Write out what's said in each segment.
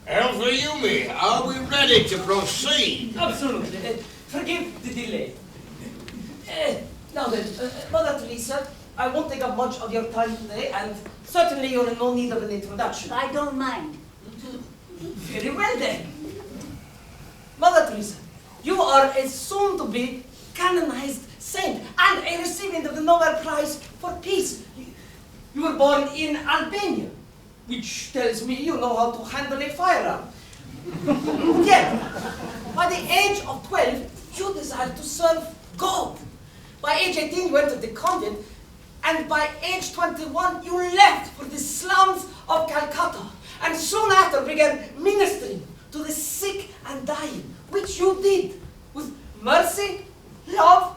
Alpha Yumi, are we ready to proceed? Absolutely. Forgive the delay. Now then, Mother Teresa, I won't take up much of your time today, and certainly you're in no need of an introduction. I don't mind. Very well then. Mother Teresa, you are a soon-to-be canonized saint and a recipient of the Nobel Prize for Peace. You were born in Albania, which tells me you know how to handle a firearm. Yet, by the age of 12, you desired to serve God. By age 18, you entered the convent, and by age 21, you left for the slums of Calcutta, and soon after began ministering to the sick and dying, which you did with mercy, love,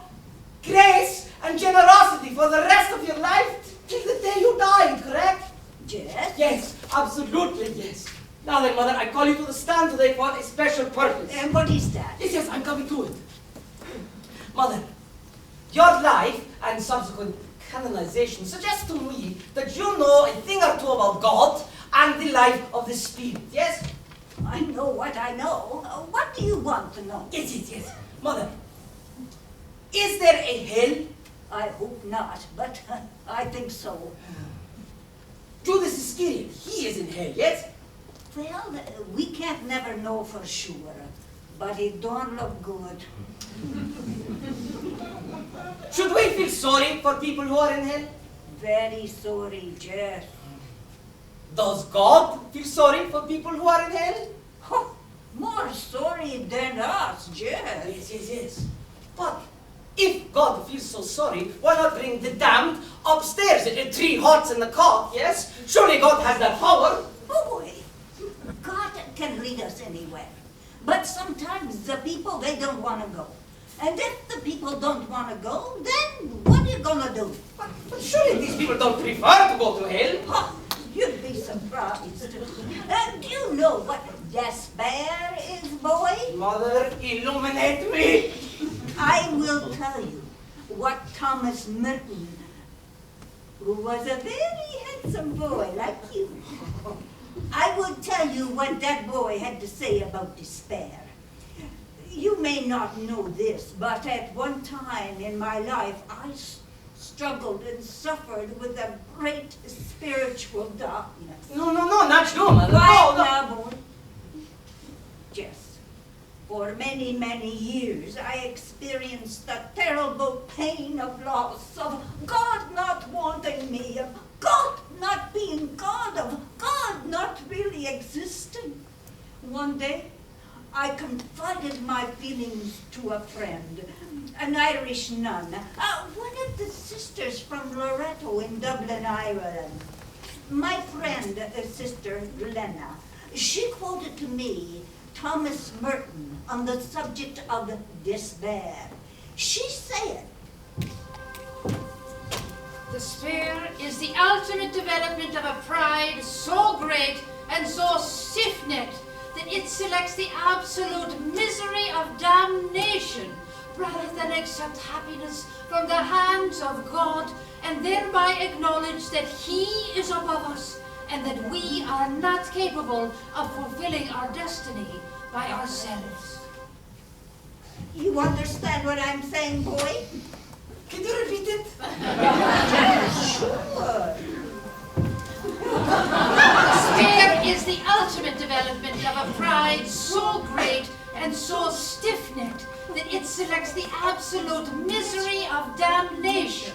grace, and generosity for the rest of your life till the day you died, correct? Yes? Yes, absolutely yes. Now then, Mother, I call you to the stand today for a special purpose. And what is that? Yes, I'm coming to it. Mother, your life and subsequent canonization suggests to me that you know a thing or two about God and the life of the Spirit, yes? I know what I know. What do you want to know? Yes. Mother, is there a hell? I hope not, but I think so. Judas Iscariot, he is in hell, yes? Well, we can't never know for sure, but it don't look good. Should we feel sorry for people who are in hell? Very sorry, Jeff. Does God feel sorry for people who are in hell? Oh, more sorry than us, Jeff. Yes. But if God feels so sorry, why not bring the damned upstairs in 3 hearts in the cart, yes? Surely God has that power. Boy, God can lead us anywhere. But sometimes the people, they don't want to go. And if the people don't want to go, then what are you going to do? But surely these people don't prefer to go to hell. Oh, you'd be surprised. Do you know what despair is, boy? Mother, illuminate me. I will tell you what Thomas Merton, who was a very handsome boy like you, I will tell you what that boy had to say about despair. You may not know this, but at one time in my life, I struggled and suffered with a great spiritual darkness. No, not you, Mother. Right No. now, boy. Yes. For many, many years, I experienced the terrible pain of loss, of God not wanting me, of God not being God, of God not really existing. One day, I confided my feelings to a friend, an Irish nun, one of the sisters from Loretto in Dublin, Ireland. My friend, Sister Lena, she quoted to me Thomas Merton on the subject of despair. She said, "Despair is the ultimate development of a pride so great and so stiff-necked that it selects the absolute misery of damnation rather than accept happiness from the hands of God and thereby acknowledge that He is above us and that we are not capable of fulfilling our destiny by ourselves." you understand what I'm saying, boy? Can you repeat it? Sure. Despair is the ultimate development of a pride so great and so stiff-necked that it selects the absolute misery of damnation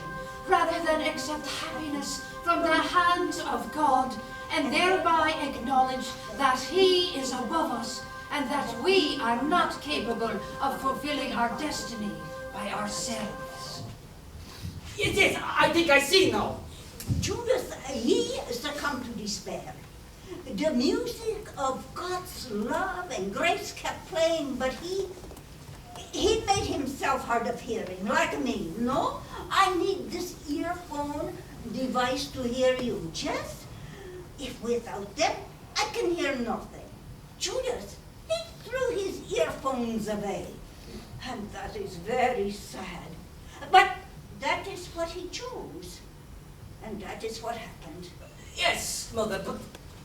rather than accept happiness from the hands of God and thereby acknowledge that He is above us and that we are not capable of fulfilling our destiny by ourselves. Yes, I think I see now. Judas, he succumbed to despair. The music of God's love and grace kept playing, but he made himself hard of hearing, like me. No, I need this earphone device to hear you. Just if without them, I can hear nothing. Judas, he threw his earphones away. And that is very sad. But that is what he chose. And that is what happened. Yes, Mother, but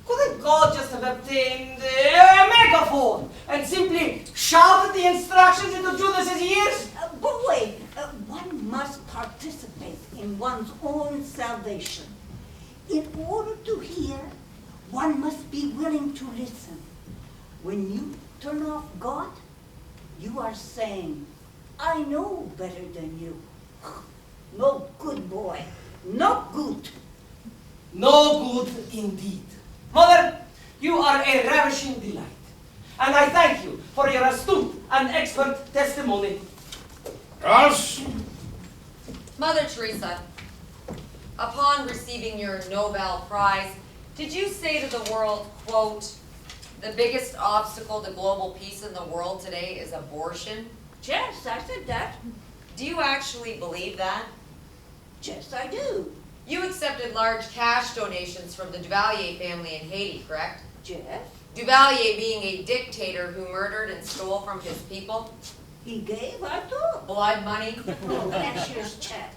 couldn't God just have obtained a megaphone and simply shouted the instructions into Judas's ears? Boy, one must participate in one's own salvation. In order to hear, one must be willing to listen. When you turn off God, you are saying, I know better than you. No good, boy. No good. No good indeed. Mother, you are a ravishing delight. And I thank you for your astute and expert testimony. Ross? Mother Teresa, upon receiving your Nobel Prize, did you say to the world, quote, the biggest obstacle to global peace in the world today is abortion? Yes, I said that. Do you actually believe that? Yes, I do. You accepted large cash donations from the Duvalier family in Haiti, correct? Yes. Duvalier being a dictator who murdered and stole from his people? He gave, I took. Blood money? Oh, cashier's check.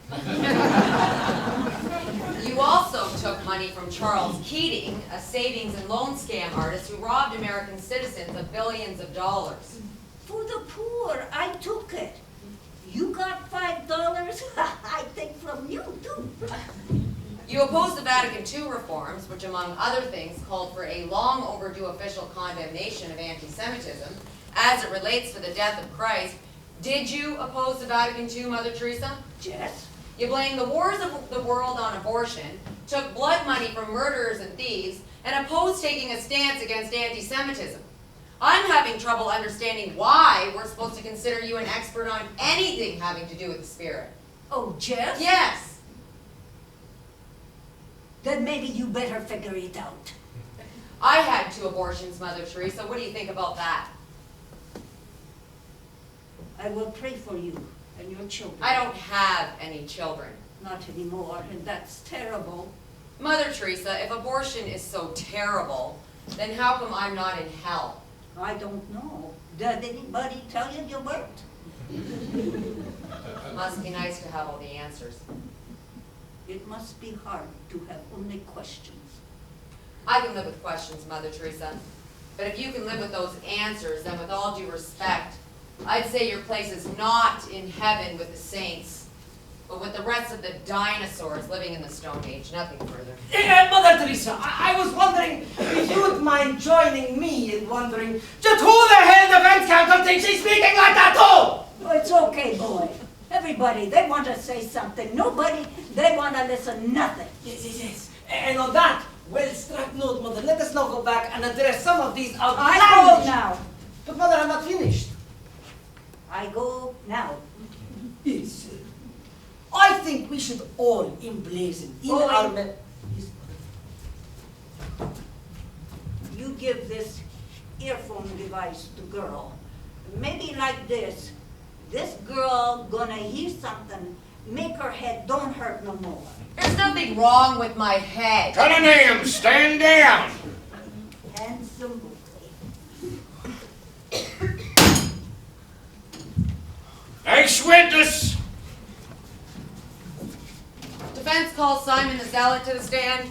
You also took money from Charles Keating, a savings and loan scam artist who robbed American citizens of billions of dollars. For the poor, I took it. You got $5, I take from you too. You opposed the Vatican II reforms, which among other things called for a long overdue official condemnation of anti-Semitism as it relates to the death of Christ. Did you oppose the Vatican II, Mother Teresa? Yes. You blamed the wars of the world on abortion, took blood money from murderers and thieves, and opposed taking a stance against anti-Semitism. I'm having trouble understanding why we're supposed to consider you an expert on anything having to do with the Spirit. Oh, Jeff? Yes. Then maybe you better figure it out. I had 2 abortions, Mother Teresa. What do you think about that? I will pray for you and your children. I don't have any children. Not anymore, and that's terrible. Mother Teresa, if abortion is so terrible, then how come I'm not in hell? I don't know. Did anybody tell you you weren't? Must be nice to have all the answers. It must be hard to have only questions. I can live with questions, Mother Teresa. But if you can live with those answers, then with all due respect, I'd say your place is not in heaven with the saints, but with the rest of the dinosaurs living in the Stone Age, nothing further. Mother Teresa, I was wondering if you would mind joining me in wondering just who the hell the Vance Council thinks she's speaking like that to? Oh, it's okay, boy. Everybody, they want to say something. Nobody, they want to listen nothing. Yes. And on that well-struck note, Mother, let us now go back and address some of these outlandish... I go now. But Mother, I'm not finished. I go now. Yes. I think we should all emblazon in Boy. our... Yes, Mother. You give this earphone device to girl. Maybe like this. This girl gonna hear something, make her head don't hurt no more. There's nothing wrong with my head. Cunningham, stand down. Handsome boy. Next witness. Defense calls Simon the Zealot to the stand.